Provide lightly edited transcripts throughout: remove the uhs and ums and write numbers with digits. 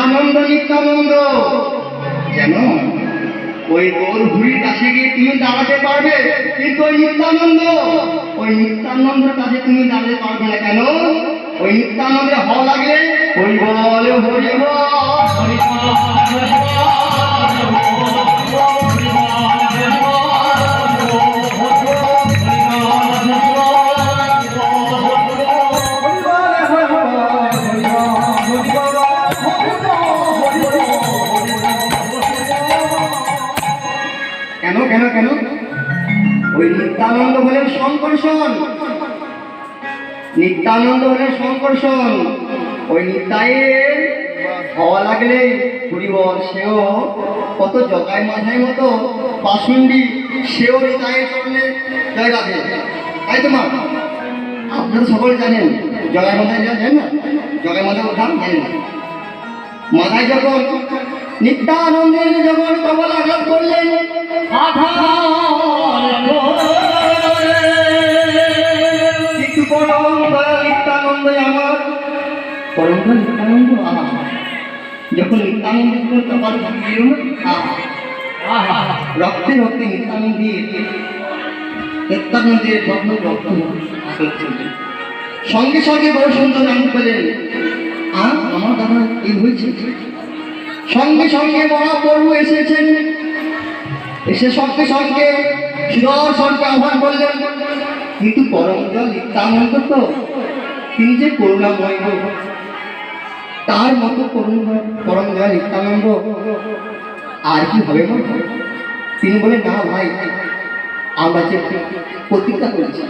নিত্যানন্দ নিত্যানন্দ যেন ওই গোল ঘুড়ির কাছে গিয়ে তুমি দাঁড়াতে পারবে, কিন্তু ওই নিত্যানন্দের কাছে তুমি দাঁড়াতে পারবে না। কেন? ওই নিত্যানন্দের হওয়া লাগলে হরি বল হরি বল হরি কেন কেন কেন? ওই নিত্যানন্দ হলেন শঙ্কর্ষণ, নিত্যানন্দ হলেন শঙ্কর্ষণ। ওই নিতাইয়ের হওয়া লাগলে হরিবল সেও কত জগায় মাঝায় মতো পাশুন্ডি, সেও নিতাইয়ের চরণে জয় রাধে। তাই তো মা, আপনারা সকলে জানেন জগায় মাথায় জানেন না? জগায় মাথায় উঠান জানেন না? মাথায় যখন নিত্যানন্দের যখন কপাল আঘাত করলেন, কিন্তু পরম দয়াল নিত্যানন্দ আমার পরম দয়াল নিত্যানন্দ যখন নিত্যানন্দের কপাল ভাঙিল না, রক্তে রক্তে নিত্যানন্দের রক্ত সঙ্গে সঙ্গে বড় সুন্দর জানতে পেলেন আমার দাদা এই হয়েছে। সঙ্গে সঙ্গে মহাপ্রভু এসেছেন, এসে সঙ্গে সঙ্গে সুদর্শনকে আহ্বান করলেন। কিন্তু পরম দয়াল নিত্যানন্দ তো তিনি যে করুণাময়, তার মতো পরম দয়াল নিত্যানন্দ আর কি হবে? তিনি বলেন না ভাই, আমরা যে প্রতিজ্ঞা করেছি,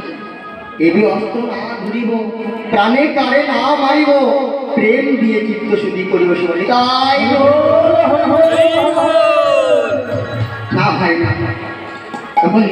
এবি অস্ত্র না ধরিব, প্রাণে কারে না মারিব, প্রেম দিয়ে চিত্ত শুদ্ধি করিব শুনি। তাই না ভাই না, তখন